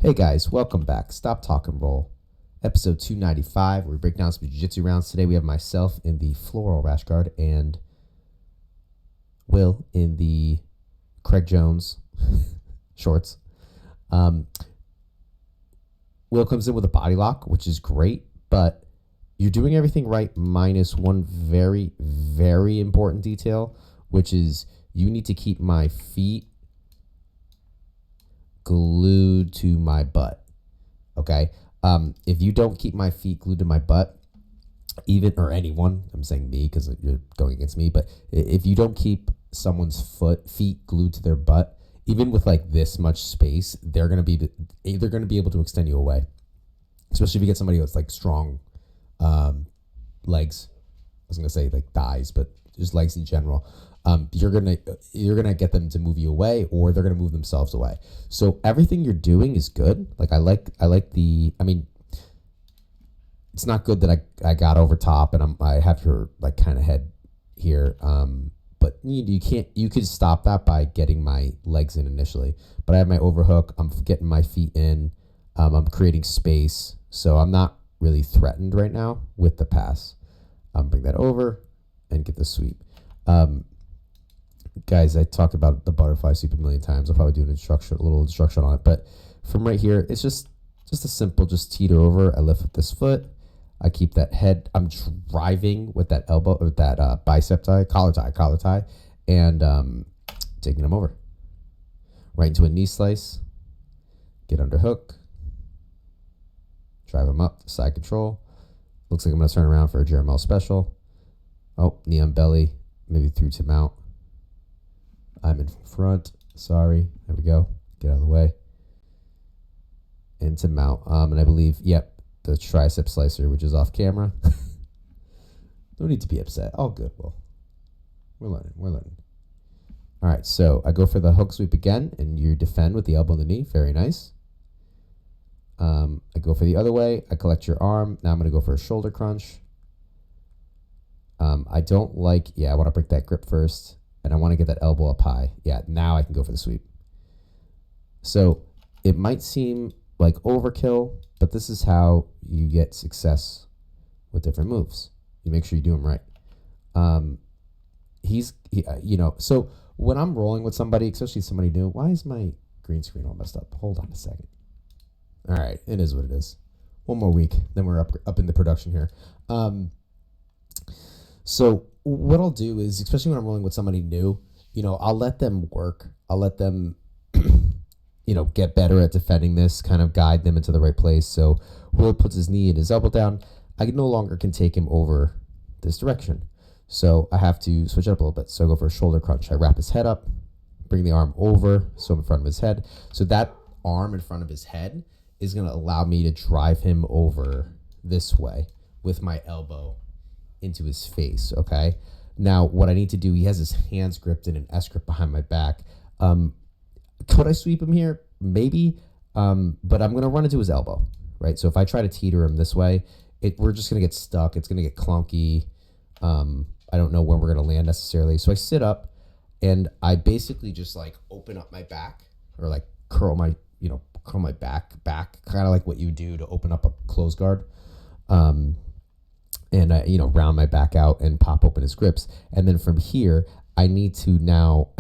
Hey guys, welcome back. Stop, talk, and roll. Episode 295, where we break down some jiu-jitsu rounds. Today we have myself in the floral rash guard and Will in the Craig Jones shorts. Will comes in with a body lock, which is great, but you're doing everything right minus one very, very important detail, which is you need to keep my feet glued to my butt. Okay. If you don't keep my feet glued to my butt, or anyone, I'm saying me because you're going against me, but if you don't keep someone's feet glued to their butt, even with like this much space, they're gonna be able to extend you away. Especially if you get somebody with like strong legs. I was gonna say like thighs, but just legs in general. You're gonna get them to move you away, or they're gonna move themselves away. So everything you're doing is good. Like I like it's not good that I got over top and I have your like kind of head here. But you could stop that by getting my legs in initially. But I have my overhook. I'm getting my feet in. I'm creating space, so I'm not really threatened right now with the pass. Bring that over and get the sweep. Guys, I talk about the butterfly sweep a million times. I'll probably do a little instruction on it. But from right here, it's just a simple, just teeter over. I lift with this foot. I keep that head. I'm driving with that elbow, or that bicep tie, collar tie, and taking them over. Right into a knee slice. Get under hook. Drive them up, side control. Looks like I'm going to turn around for a Jermel special. Oh, knee on belly, maybe through to mount. I'm in front. Sorry. There we go. Get out of the way. Into mount. And I believe, yep, the tricep slicer, which is off camera. No need to be upset. All good, Will. We're learning. All right, so I go for the hook sweep again, and you defend with the elbow and the knee. Very nice. I go for the other way. I collect your arm. Now I'm going to go for a shoulder crunch. I want to break that grip first, and I want to get that elbow up high. Yeah, now I can go for the sweep. So it might seem like overkill, but this is how you get success with different moves. You make sure you do them right. So when I'm rolling with somebody, especially somebody new, why is my green screen all messed up? Hold on a second. All right, it is what it is. One more week, then we're up in the production here. So what I'll do is, especially when I'm rolling with somebody new, I'll let them work. I'll let them, get better at defending this, kind of guide them into the right place. So Will puts his knee and his elbow down. I no longer can take him over this direction. So I have to switch it up a little bit. So I go for a shoulder crunch. I wrap his head up, bring the arm over, so I'm in front of his head. So that arm in front of his head is going to allow me to drive him over this way with my elbow into his face, okay? Now, what I need to do, he has his hands gripped in an S grip behind my back. Could I sweep him here? Maybe, but I'm going to run into his elbow, right? So if I try to teeter him this way, we're just going to get stuck. It's going to get clunky. I don't know where we're going to land necessarily. So I sit up, and I basically just like open up my back, or like curl my back, kind of like what you do to open up a closed guard. And I, round my back out and pop open his grips. And then from here, I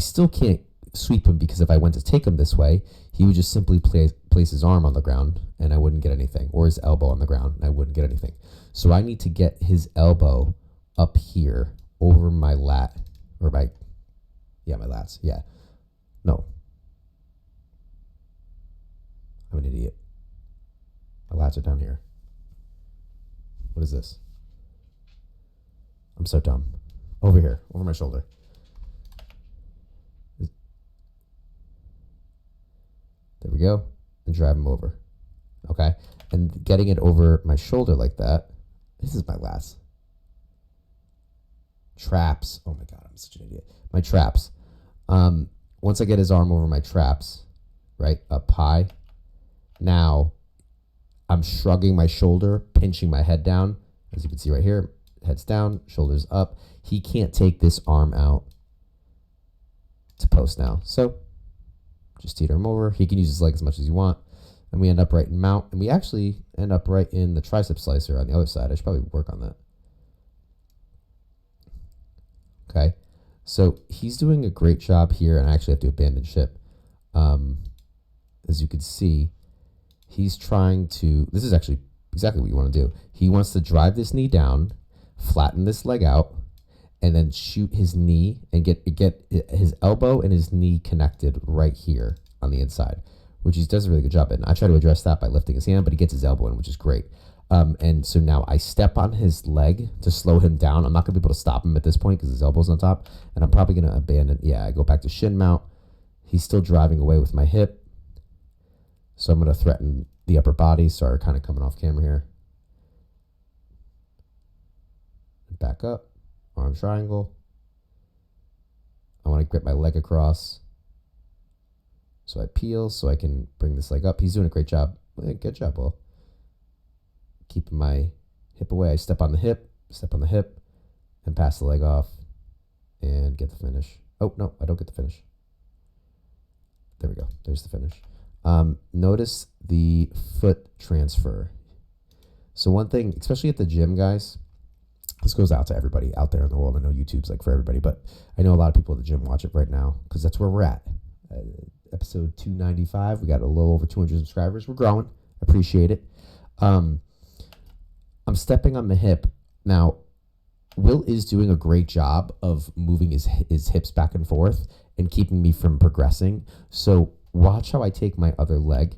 still can't sweep him, because if I went to take him this way, he would just simply place his arm on the ground and I wouldn't get anything, or his elbow on the ground and I wouldn't get anything. So I need to get his elbow up here over my lat, or my lats. Yeah. No. I'm an idiot. My lats are down here. What is this? I'm so dumb. Over here, over my shoulder. There we go. And drive him over. Okay? And getting it over my shoulder like that. This is my lats. Traps. Oh my God, I'm such an idiot. My traps. Once I get his arm over my traps, right, up high, now I'm shrugging my shoulder, pinching my head down. As you can see right here, head's down, shoulders up. He can't take this arm out to post now. So just teeter him over. He can use his leg as much as you want. and we end up right in mount, and we actually end up right in the tricep slicer on the other side. I should probably work on that. Okay, so he's doing a great job here, and I actually have to abandon ship. As you can see, he's trying to, this is actually exactly what you want to do. He wants to drive this knee down, flatten this leg out, and then shoot his knee and get his elbow and his knee connected right here on the inside, which he does a really good job at. And I try to address that by lifting his hand, but he gets his elbow in, which is great. And so now I step on his leg to slow him down. I'm not going to be able to stop him at this point because his elbow's on top, and I'm probably going to abandon. Yeah, I go back to shin mount. He's still driving away with my hip, so I'm going to threaten the upper body. Sorry, kind of coming off camera here. Back up, arm triangle. I want to grip my leg across. So I peel so I can bring this leg up. He's doing a great job. Good job, Will. Keeping my hip away. I step on the hip, and pass the leg off and get the finish. Oh, no, I don't get the finish. There we go. There's the finish. Notice the foot transfer. So one thing, especially at the gym, guys, this goes out to everybody out there in the world. I know YouTube's like for everybody, but I know a lot of people at the gym watch it right now because that's where we're at. Episode 295. We got a little over 200 subscribers. We're growing. Appreciate it. I'm stepping on the hip. Now, Will is doing a great job of moving his hips back and forth and keeping me from progressing. So watch how I take my other leg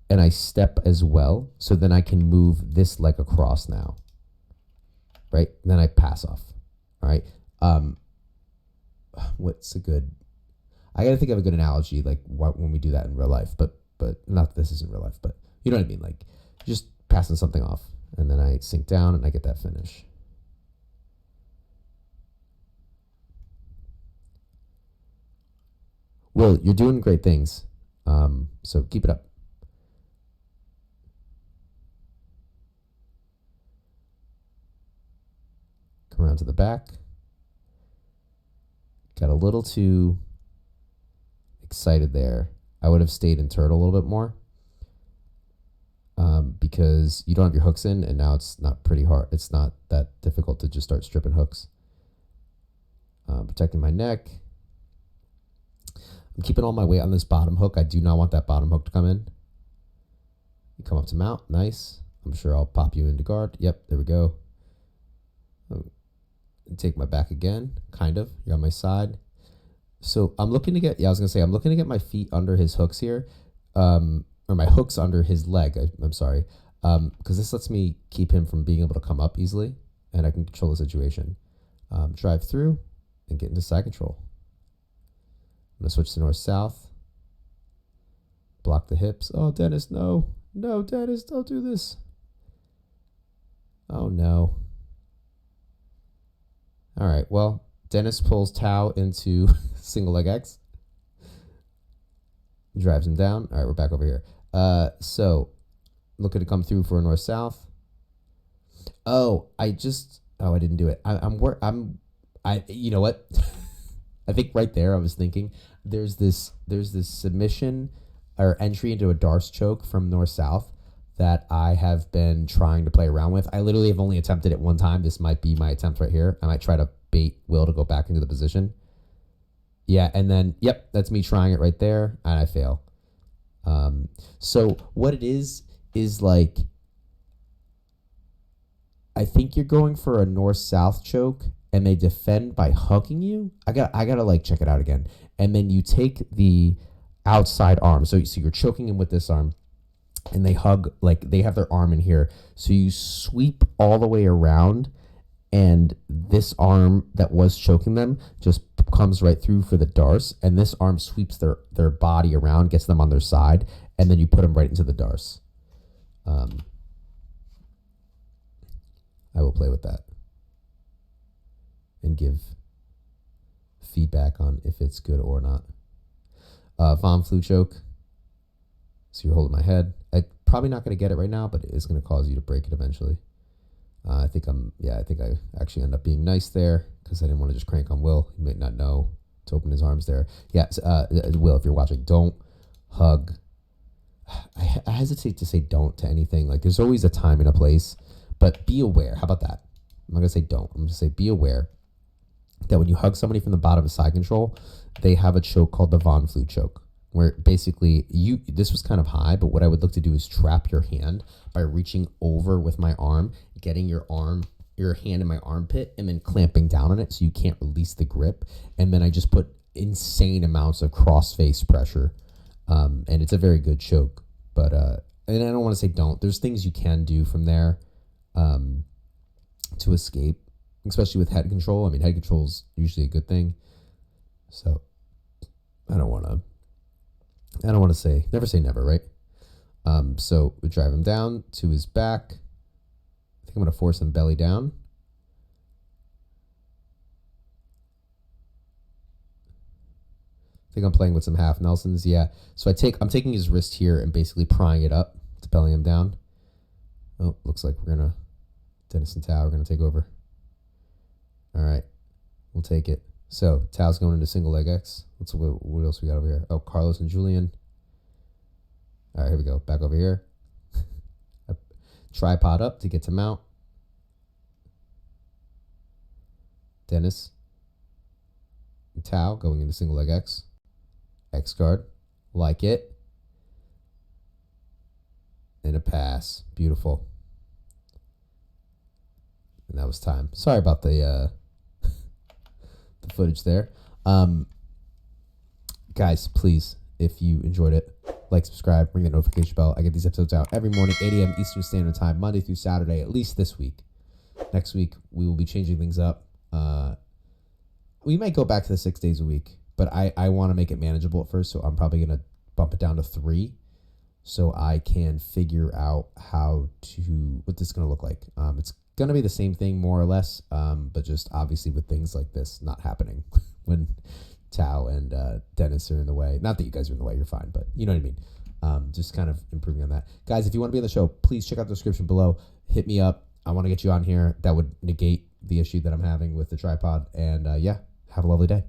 and I step as well. So then I can move this leg across now. Right? And then I pass off. All right. What's a good, I got to think of a good analogy, like when we do that in real life, but not that this isn't real life, but you know what I mean? Like just passing something off and then I sink down and I get that finish. Will, you're doing great things. So keep it up. Come around to the back. Got a little too excited there. I would have stayed in turtle a little bit more because you don't have your hooks in, and now it's not pretty hard. It's not that difficult to just start stripping hooks. Protecting my neck. I'm keeping all my weight on this bottom hook. I do not want that bottom hook to come in. You come up to mount. Nice. I'm sure I'll pop you into guard. Yep, there we go. Take my back again, kind of. You're on my side. So I'm looking to get, I'm looking to get my feet under his hooks here, or my hooks under his leg. I'm sorry, because this lets me keep him from being able to come up easily, and I can control the situation. Drive through and get into side control. I'm gonna switch to north-south. Block the hips. Oh, Dennis, no. No, Dennis, don't do this. Oh, no. All right, well, Dennis pulls Tao into single leg X. Drives him down. All right, we're back over here. So looking to come through for a north-south. I didn't do it. You know what? I think right there I was thinking there's this submission or entry into a darce choke from north-south that I have been trying to play around with. I literally have only attempted it one time. This might be my attempt right here. I might try to bait Will to go back into the position. Yeah, and then, yep, that's me trying it right there, and I fail. So what it is like, I think you're going for a north-south choke, and they defend by hugging you. I gotta like check it out again. And then you take the outside arm. So you're choking him with this arm, and they hug, like they have their arm in here. So you sweep all the way around, and this arm that was choking them just comes right through for the darce, and this arm sweeps their body around, gets them on their side, and then you put them right into the darce. I will play with that and give feedback on if it's good or not. Vom Flue choke. So you're holding my head. I'm probably not going to get it right now, but it is going to cause you to break it eventually. I think I actually end up being nice there because I didn't want to just crank on Will. He might not know to open his arms there. Yeah, Will, if you're watching, don't hug. hesitate to say don't to anything. Like there's always a time and a place, but be aware. How about that? I'm not gonna say don't. I'm gonna say be aware that when you hug somebody from the bottom of side control, they have a choke called the Von Flue choke, where basically this was kind of high, but what I would look to do is trap your hand by reaching over with my arm, getting your hand in my armpit, and then clamping down on it so you can't release the grip. And then I just put insane amounts of cross face pressure. And it's a very good choke, but, and I don't want to say don't. There's things you can do from there to escape, especially with head control. I mean, head control is usually a good thing. So I don't want to say, never say never, right? So we drive him down to his back. I think I'm going to force him belly down. I think I'm playing with some half Nelsons. Yeah. So I'm taking his wrist here and basically prying it up to belly him down. Oh, looks like Dennis and Tao are going to take over. All right. We'll take it. So Tao's going into single leg X. What else we got over here? Oh, Carlos and Julian. All right, here we go. Back over here. Tripod up to get to mount. Dennis and Tao going into single leg X. X guard. Like it. And a pass. Beautiful. And that was time. Sorry about the the footage there. Guys, please, if you enjoyed it, like, subscribe, ring the notification bell. I get these episodes out every morning, 8 a.m. Eastern Standard Time, Monday through Saturday, at least this week. Next week, we will be changing things up. We might go back to the 6 days a week, but I want to make it manageable at first, so I'm probably going to bump it down to 3 so I can figure out what this is going to look like. It's going to be the same thing, more or less, but just obviously with things like this not happening when Tao and Dennis are in the way. Not that you guys are in the way, you're fine, but you know what I mean. Just kind of improving on that. Guys, if you want to be on the show, please check out the description below. Hit me up. I want to get you on here. That would negate the issue that I'm having with the tripod. And yeah, have a lovely day.